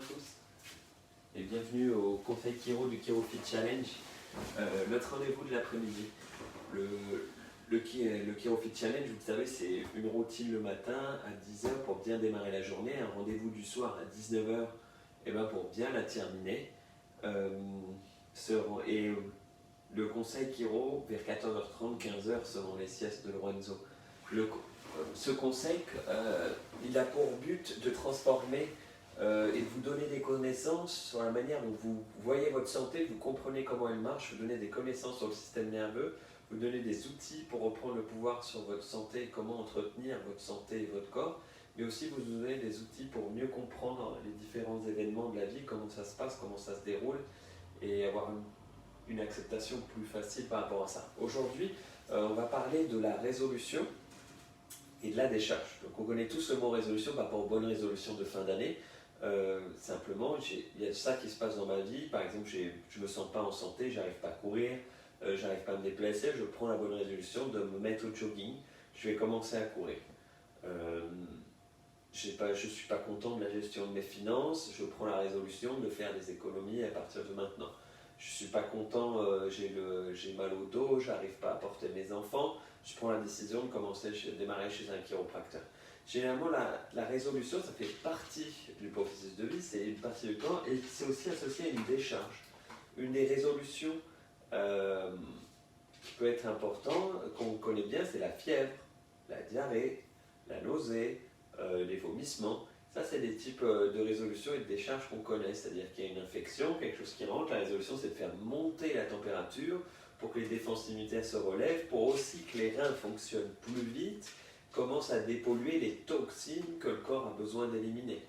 tous et bienvenue au Conseil Chiro du ChiroFit Challenge, notre rendez-vous de l'après-midi. Le ChiroFit Challenge, vous le savez, c'est une routine le matin à 10 h pour bien démarrer la journée, un rendez-vous du soir à 19 h pour bien la terminer. Et le Conseil Chiro vers 14 h 30, 15 h selon les siestes de Lorenzo. Ce conseil, il a pour but de transformer et de vous donner des connaissances sur la manière dont vous voyez votre santé, vous comprenez comment elle marche, vous donner des connaissances sur le système nerveux, vous donner des outils pour reprendre le pouvoir sur votre santé, comment entretenir votre santé et votre corps, mais aussi vous donner des outils pour mieux comprendre les différents événements de la vie, comment ça se passe, comment ça se déroule, et avoir une acceptation plus facile par rapport à ça. Aujourd'hui, on va parler de la résolution et de la décharge. Donc on connaît tous le mot résolution par rapport aux bonnes résolutions de fin d'année. Simplement, il y a ça qui se passe dans ma vie. Par exemple, je ne me sens pas en santé, j'arrive pas à courir, j'arrive pas à me déplacer, je prends la bonne résolution de me mettre au jogging, je vais commencer à courir. Je ne suis pas content de la gestion de mes finances, je prends la résolution de faire des économies à partir de maintenant. Je ne suis pas content, j'ai mal au dos, j'arrive pas à porter mes enfants, je prends la décision de démarrer chez un chiropracteur. Généralement, la résolution, ça fait partie du processus de vie, c'est une partie du corps et c'est aussi associé à une décharge. Une des résolutions qui peut être importante, qu'on connaît bien, c'est la fièvre, la diarrhée, la nausée, les vomissements. Ça, c'est des types de résolutions et de décharges qu'on connaît, c'est-à-dire qu'il y a une infection, quelque chose qui rentre. La résolution, c'est de faire monter la température pour que les défenses immunitaires se relèvent, pour aussi que les reins fonctionnent plus vite, commencent à dépolluer les toxines que le corps a besoin d'éliminer.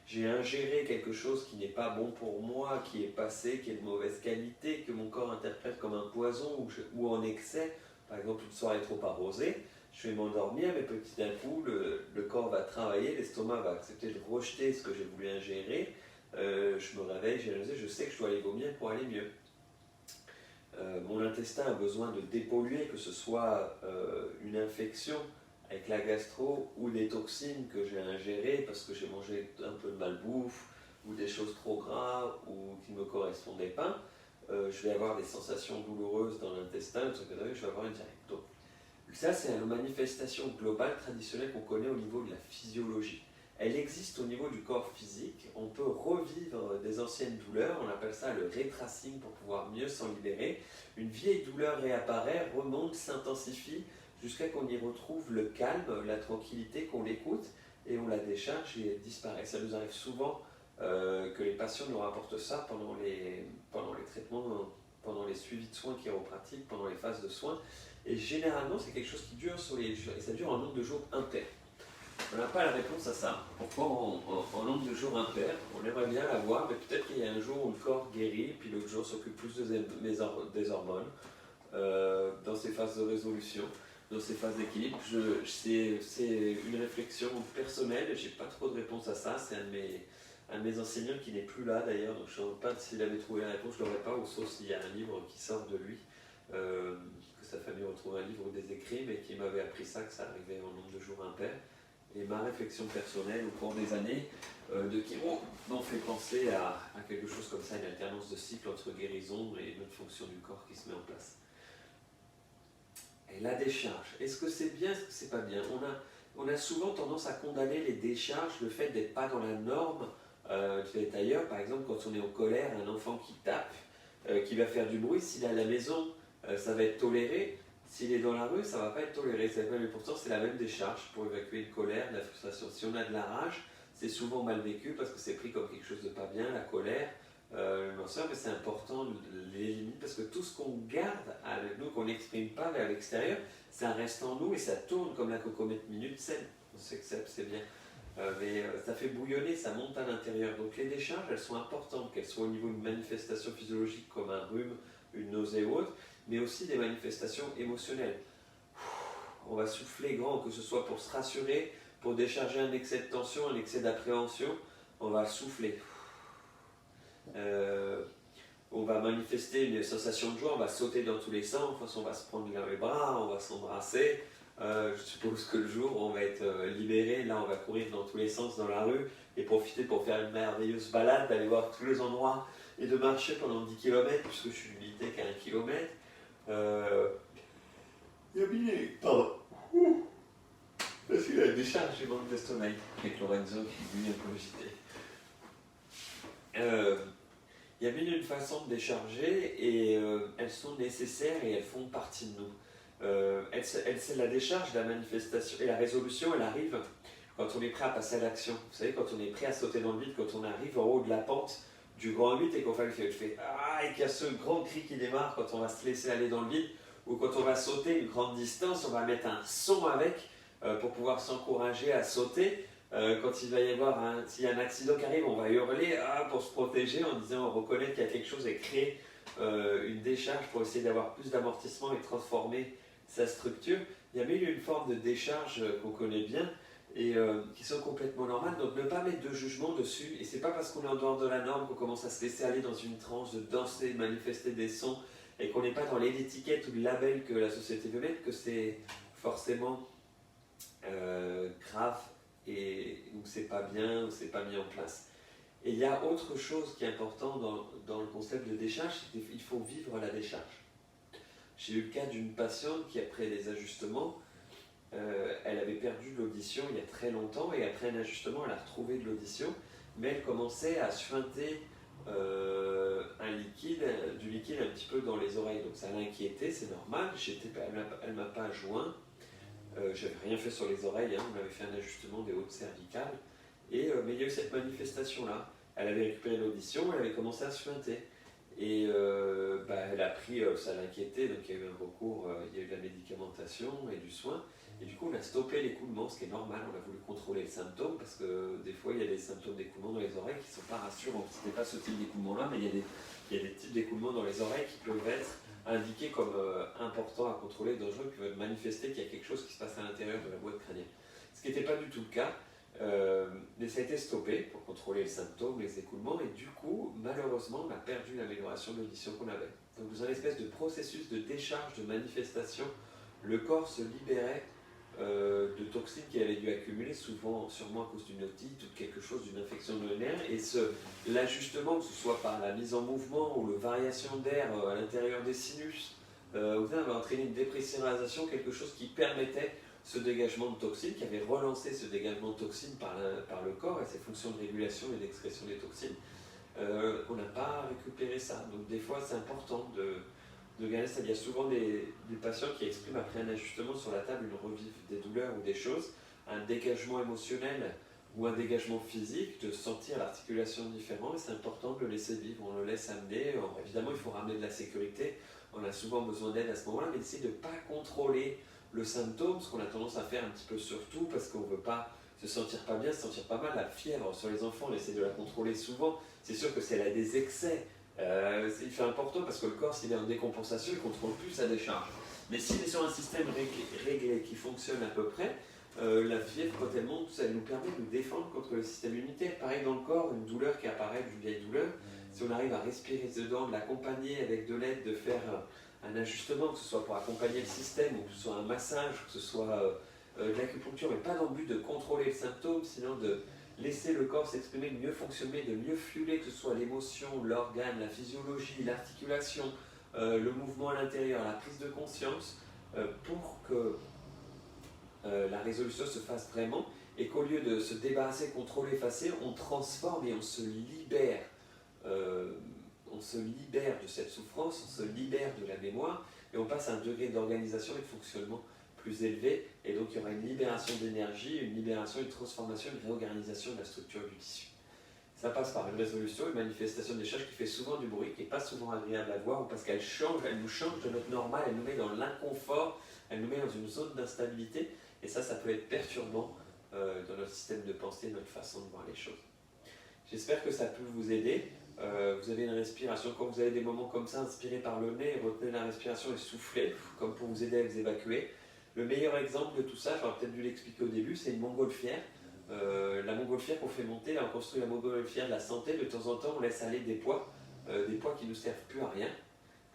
J'ai ingéré quelque chose qui n'est pas bon pour moi, qui est passé, qui est de mauvaise qualité, que mon corps interprète comme un poison ou en excès, par exemple une soirée trop arrosée. Je vais m'endormir, mais petit d'un coup, le corps va travailler, l'estomac va accepter de rejeter ce que j'ai voulu ingérer. Je me réveille, je sais que je dois aller vomir pour aller mieux. Mon intestin a besoin de dépolluer, que ce soit une infection avec la gastro ou des toxines que j'ai ingérées parce que j'ai mangé un peu de malbouffe ou des choses trop gras ou qui ne me correspondaient pas. Je vais avoir des sensations douloureuses dans l'intestin, je vais avoir une diarrhée. Donc, ça, c'est une manifestation globale traditionnelle qu'on connaît au niveau de la physiologie. Elle existe au niveau du corps physique. On peut revivre des anciennes douleurs. On appelle ça le retracing pour pouvoir mieux s'en libérer. Une vieille douleur réapparaît, remonte, s'intensifie jusqu'à qu'on y retrouve le calme, la tranquillité, qu'on l'écoute et on la décharge et elle disparaît. Ça nous arrive souvent que les patients nous rapportent ça pendant les traitements, pendant les suivis de soins chiropratiques, pendant les phases de soins. Et généralement, c'est quelque chose qui dure et ça dure en nombre de jours impair. On n'a pas la réponse à ça. Pourquoi en nombre de jours impair? On aimerait bien l'avoir, mais peut-être qu'il y a un jour où le corps guérit, puis l'autre jour s'occupe plus des hormones, dans ces phases de résolution, dans ces phases d'équilibre. C'est une réflexion personnelle, je n'ai pas trop de réponse à ça. C'est un de mes enseignants qui n'est plus là d'ailleurs, donc je ne sais pas s'il avait trouvé la réponse, je ne l'aurais pas, ou sauf s'il y a un livre qui sort de lui. Que sa famille retrouve un livre ou des écrits, mais qui m'avait appris ça, que ça arrivait en nombre de jours impairs. Et ma réflexion personnelle au cours des années de chiro m'ont fait penser à quelque chose comme ça, une alternance de cycle entre guérison et une autre fonction du corps qui se met en place. Et la décharge, est-ce que c'est bien, est-ce que c'est pas bien? On a souvent tendance à condamner les décharges, le fait d'être pas dans la norme qui va être ailleurs. Par exemple, quand on est en colère, un enfant qui tape, qui va faire du bruit, s'il est à la maison, ça va être toléré. S'il est dans la rue, ça ne va pas être toléré. Mais pourtant, c'est la même décharge pour évacuer une colère, de la frustration. Si on a de la rage, c'est souvent mal vécu parce que c'est pris comme quelque chose de pas bien, la colère, l'émotion, mais c'est important de l'éliminer parce que tout ce qu'on garde avec nous, qu'on n'exprime pas vers l'extérieur, ça reste en nous et ça tourne comme la cocomètre minute saine. On s'accepte, c'est bien. Mais ça fait bouillonner, ça monte à l'intérieur. Donc les décharges, elles sont importantes, qu'elles soient au niveau d'une manifestation physiologique comme un rhume, une nausée ou autre, mais aussi des manifestations émotionnelles. On va souffler grand, que ce soit pour se rassurer, pour décharger un excès de tension, un excès d'appréhension, on va souffler. On va manifester une sensation de joie, on va sauter dans tous les sens, on va se prendre dans les bras, on va s'embrasser, Je suppose que le jour où on va être libéré, là on va courir dans tous les sens dans la rue et profiter pour faire une merveilleuse balade, d'aller voir tous les endroits et de marcher pendant 10 km, puisque je suis limité qu'à 1 km. Il y a bien... Pardon. Parce qu'il a la décharge du manque de sommeil, avec Lorenzo qui lui est un peu agité. Il y a mille et une façons de décharger et elles sont nécessaires et elles font partie de nous. C'est la décharge, la manifestation et la résolution, elle arrive quand on est prêt à passer à l'action. Vous savez, quand on est prêt à sauter dans le vide, quand on arrive en haut de la pente du grand 8 et qu'on fait ah, et qu'il y a ce grand cri qui démarre quand on va se laisser aller dans le vide, ou quand on va sauter une grande distance, on va mettre un son avec pour pouvoir s'encourager à sauter. Quand il va y avoir s'il y a un accident qui arrive, on va hurler pour se protéger en disant reconnaître qu'il y a quelque chose et créer une décharge pour essayer d'avoir plus d'amortissement et de transformer sa structure. Il y a mille et une formes de décharge qu'on connaît bien et qui sont complètement normales. Donc ne pas mettre de jugement dessus. Et c'est pas parce qu'on est en dehors de la norme qu'on commence à se laisser aller dans une transe de danser, de manifester des sons et qu'on n'est pas dans l'étiquette ou le label que la société veut mettre que c'est forcément grave et où c'est pas bien, où c'est pas mis en place. Et il y a autre chose qui est important dans le concept de décharge, c'est qu'il faut vivre la décharge. J'ai eu le cas d'une patiente qui, après des ajustements, elle avait perdu de l'audition il y a très longtemps et après un ajustement, elle a retrouvé de l'audition, mais elle commençait à suinter du liquide un petit peu dans les oreilles. Donc ça l'inquiétait, c'est normal, elle ne m'a pas joint. J'avais rien fait sur les oreilles, on avait fait un ajustement des hautes cervicales, mais il y a eu cette manifestation-là. Elle avait récupéré l'audition, elle avait commencé à suinter. Et elle a pris, ça l'inquiétait, donc il y a eu un recours, il y a eu de la médicamentation et du soin. Et du coup, on a stoppé l'écoulement, ce qui est normal, on a voulu contrôler le symptôme, parce que des fois, il y a des symptômes d'écoulement dans les oreilles qui ne sont pas rassurants. Ce n'est pas ce type d'écoulement-là, mais il y a des types d'écoulement dans les oreilles qui peuvent être indiqués comme importants à contrôler, dangereux, qui peuvent manifester qu'il y a quelque chose qui se passe à l'intérieur de la boîte crânienne. Ce qui n'était pas du tout le cas, mais ça a été stoppé pour contrôler les symptômes, les écoulements, et du coup, malheureusement, on a perdu l'amélioration de l'audition qu'on avait. Donc, dans un espèce de processus de décharge, de manifestation, le corps se libérait de toxines qu'il avait dû accumuler, souvent sûrement à cause d'une otite ou de quelque chose, d'une infection de nerf, et l'ajustement, que ce soit par la mise en mouvement ou la variation d'air à l'intérieur des sinus, va entraîner une dépressurisation, quelque chose qui permettait ce dégagement de toxines, qui avait relancé ce dégagement de toxines par le corps et ses fonctions de régulation et d'excrétion des toxines. On n'a pas récupéré ça. Donc des fois, c'est important de gagner ça. Il y a souvent des patients qui expriment après un ajustement sur la table une revive des douleurs ou des choses, un dégagement émotionnel ou un dégagement physique, de sentir l'articulation différente. C'est important de le laisser vivre, on le laisse amener. Alors, évidemment, il faut ramener de la sécurité. On a souvent besoin d'aide à ce moment-là, mais essayer de ne pas contrôler le symptôme, ce qu'on a tendance à faire un petit peu surtout parce qu'on ne veut pas se sentir pas bien, se sentir pas mal. La fièvre sur les enfants, on essaie de la contrôler souvent. C'est sûr que si elle a des excès, il fait important parce que le corps, s'il est en décompensation, il ne contrôle plus sa décharge. Mais s'il est sur un système réglé qui fonctionne à peu près, la fièvre, quand elle monte, ça nous permet de nous défendre contre le système immunitaire. Pareil dans le corps, une douleur qui apparaît, une vieille douleur, si on arrive à respirer dedans, de l'accompagner avec de l'aide, de faire un ajustement, que ce soit pour accompagner le système, ou que ce soit un massage, que ce soit de l'acupuncture, mais pas dans le but de contrôler le symptôme, sinon de laisser le corps s'exprimer, de mieux fonctionner, de mieux fueler, que ce soit l'émotion, l'organe, la physiologie, l'articulation, le mouvement à l'intérieur, la prise de conscience, pour que la résolution se fasse vraiment, et qu'au lieu de se débarrasser, contrôler, effacer, on transforme et on se libère. On se libère de cette souffrance, on se libère de la mémoire, et on passe à un degré d'organisation et de fonctionnement plus élevé, et donc il y aura une libération d'énergie, une libération, une transformation, une réorganisation de la structure du tissu. Ça passe par une résolution, une manifestation des charges qui fait souvent du bruit, qui n'est pas souvent agréable à voir, parce qu'elle nous change de notre normal, elle nous met dans l'inconfort, elle nous met dans une zone d'instabilité, et ça peut être perturbant dans notre système de pensée, notre façon de voir les choses. J'espère que ça peut vous aider. Vous avez une respiration, quand vous avez des moments comme ça, inspirez par le nez, retenez la respiration et soufflez, comme pour vous aider à vous évacuer. Le meilleur exemple de tout ça, j'aurais peut-être dû l'expliquer au début, c'est une montgolfière. La montgolfière qu'on fait monter, là, on construit la montgolfière de la santé, de temps en temps on laisse aller des poids qui ne nous servent plus à rien.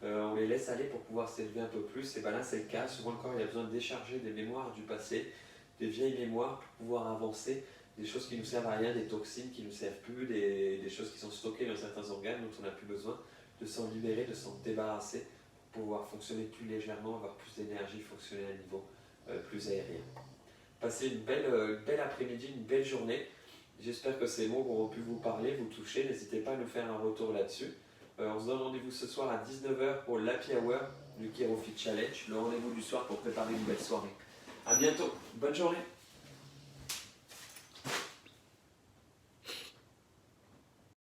on les laisse aller pour pouvoir s'élever un peu plus. Et ben là, c'est le cas. Souvent, le corps il a besoin de décharger des mémoires du passé, des vieilles mémoires pour pouvoir avancer, des choses qui nous servent à rien, des toxines qui nous servent plus, des choses qui sont stockées dans certains organes dont on n'a plus besoin, de s'en libérer, de s'en débarrasser pour pouvoir fonctionner plus légèrement, avoir plus d'énergie, fonctionner à un niveau plus aérien. Passez une belle après-midi, une belle journée. J'espère que ces mots auront pu vous parler, vous toucher. N'hésitez pas à nous faire un retour là-dessus. On se donne rendez-vous ce soir à 19h pour l'Happy Hour du Kero Fit Challenge, le rendez-vous du soir pour préparer une belle soirée. A bientôt, bonne journée.